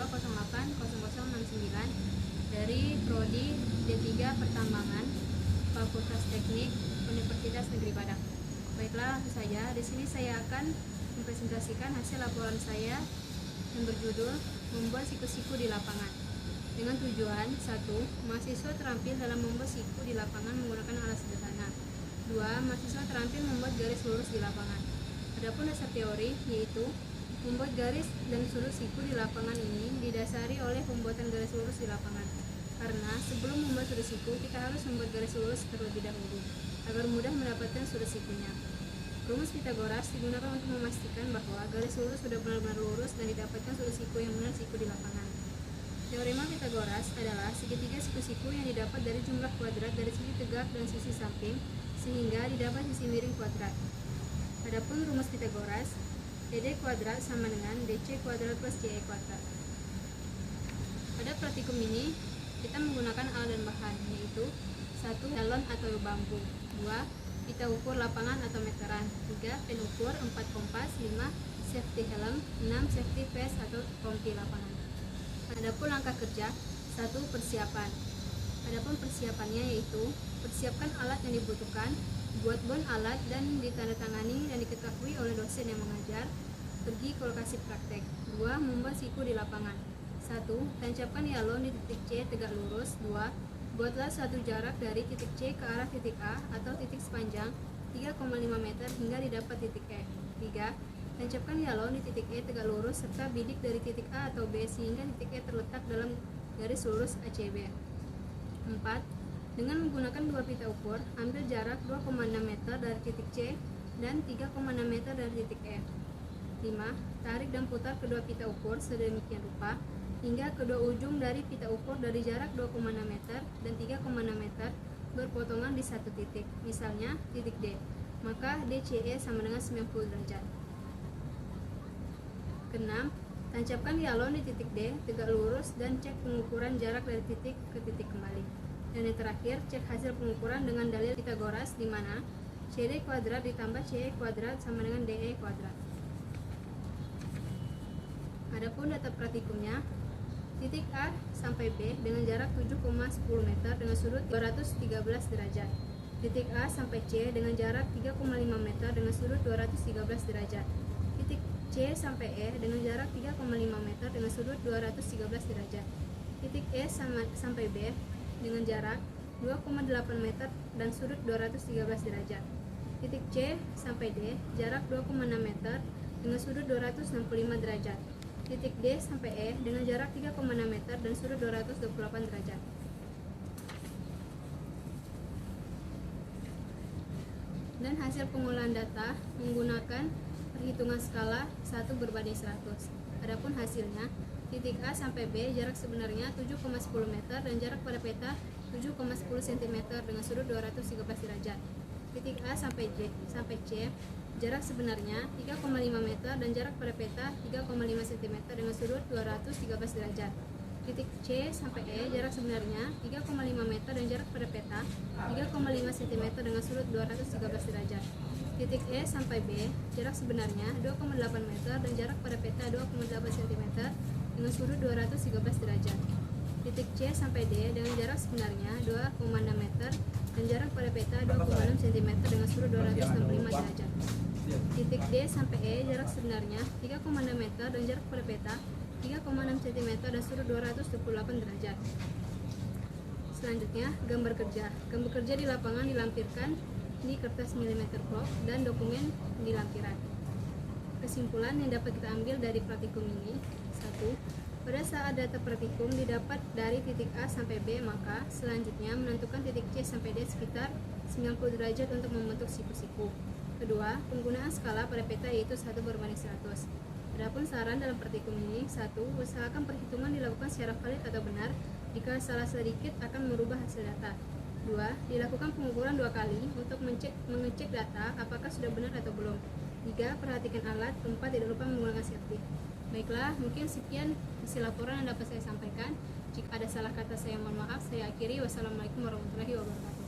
2080069 dari Prodi D3 Pertambangan Fakultas Teknik Universitas Negeri Padang. Baiklah, langsung saja di sini saya akan mempresentasikan hasil laporan saya yang berjudul membuat siku-siku di lapangan. Dengan tujuan: 1. Mahasiswa terampil dalam membuat siku di lapangan menggunakan alat sederhana. 2. Mahasiswa terampil membuat garis lurus di lapangan. Adapun dasar teori yaitu membuat garis dan sudut siku di lapangan ini didasari oleh pembuatan garis lurus di lapangan. Karena sebelum membuat sudut siku, kita harus membuat garis lurus terlebih dahulu, agar mudah mendapatkan sudut sikunya. Rumus Pitagoras digunakan untuk memastikan bahwa garis lurus sudah benar-benar lurus dan didapatkan sudut siku yang benar siku di lapangan. Teorema Pitagoras adalah segitiga siku-siku yang didapat dari jumlah kuadrat dari sisi tegak dan sisi samping, sehingga didapat sisi miring kuadrat. Adapun rumus Pitagoras, DD kuadrat sama dengan DC kuadrat plus CE kuadrat. Pada praktikum ini, kita menggunakan alat dan bahan, yaitu 1. Galon atau bambu, 2. Pita ukur lapangan atau meteran, 3. Pen ukur, 4. Kompas, 5. Safety helm, 6. Safety vest atau rompi lapangan. Adapun langkah kerja, 1. Persiapan. Adapun persiapannya yaitu persiapkan alat yang dibutuhkan, buat bon alat dan ditandatangani dan diketahui oleh dosen yang mengajar, pergi ke lokasi praktek. 2. Membuat siku di lapangan. 1. Tancapkan yalon di titik C tegak lurus. 2. Buatlah suatu jarak dari titik C ke arah titik A atau titik sepanjang 3,5 meter hingga didapat titik E. 3. Tancapkan yalon di titik E tegak lurus serta bidik dari titik A atau B sehingga titik E terletak dalam garis lurus ACB. 4. Dengan menggunakan dua pita ukur, ambil jarak 2,6 meter dari titik C dan 3,6 meter dari titik E. 5. Tarik dan putar kedua pita ukur sedemikian rupa hingga kedua ujung dari pita ukur dari jarak 2,6 meter dan 3,6 meter berpotongan di satu titik, misalnya titik D. Maka DCE sama dengan 90 derajat. 6. Tancapkan yalon di titik D tegak lurus dan cek pengukuran jarak dari titik ke titik kembali. Dan yang terakhir, cek hasil pengukuran dengan dalil Pitagoras di mana CD kuadrat ditambah CE kuadrat sama dengan DE kuadrat. Adapun data praktikumnya, titik A sampai B dengan jarak 7,10 meter dengan sudut 213 derajat. Titik A sampai C dengan jarak 3,5 meter dengan sudut 213 derajat. Titik C sampai E dengan jarak 3,5 meter dengan sudut 213 derajat. Titik E sampai B dengan jarak 2,8 meter dan sudut 213 derajat. Titik C sampai D jarak 2,6 meter dengan sudut 265 derajat. Titik D sampai E dengan jarak 3,6 meter dan sudut 228 derajat. Dan hasil pengolahan data menggunakan perhitungan skala 1:100. Adapun hasilnya, titik A sampai B jarak sebenarnya 7,10 meter dan jarak pada peta 7,10 cm dengan sudut 213 derajat. Titik A sampai C jarak sebenarnya 3,5 meter dan jarak pada peta 3,5 cm dengan sudut 213 derajat. Titik C sampai E jarak sebenarnya 3,5 meter dan jarak pada peta 3,5 cm dengan sudut 213 derajat. Titik E sampai B jarak sebenarnya 2,8 meter dan jarak pada peta 2,8 cm dengan sudut 213 derajat. Titik C sampai D dengan jarak sebenarnya 2,6 meter dan jarak pada peta 2,6 cm dengan sudut 265 derajat. Titik D sampai E jarak sebenarnya 3,6 meter dan jarak pada peta 3,6 cm dan sudut 228 derajat. Selanjutnya, gambar kerja. Gambar kerja di lapangan dilampirkan di kertas milimeter block dan dokumen di lampiran. Kesimpulan yang dapat kita ambil dari praktikum ini: 1. Pada saat data praktikum didapat dari titik A sampai B, maka selanjutnya menentukan titik C sampai D sekitar 90 derajat untuk membentuk siku-siku. Kedua, penggunaan skala pada peta yaitu 1:100. Adapun saran dalam praktikum ini: 1. Usahakan perhitungan dilakukan secara valid atau benar. Jika salah sedikit akan merubah hasil data. 2. Dilakukan pengukuran 2 kali untuk mengecek data apakah sudah benar atau belum. 3. Perhatikan alat. 4. Tidak lupa menggunakan safety. Baiklah, mungkin sekian hasil laporan yang dapat saya sampaikan. Jika ada salah kata saya mohon maaf. Saya akhiri. Wassalamualaikum warahmatullahi wabarakatuh.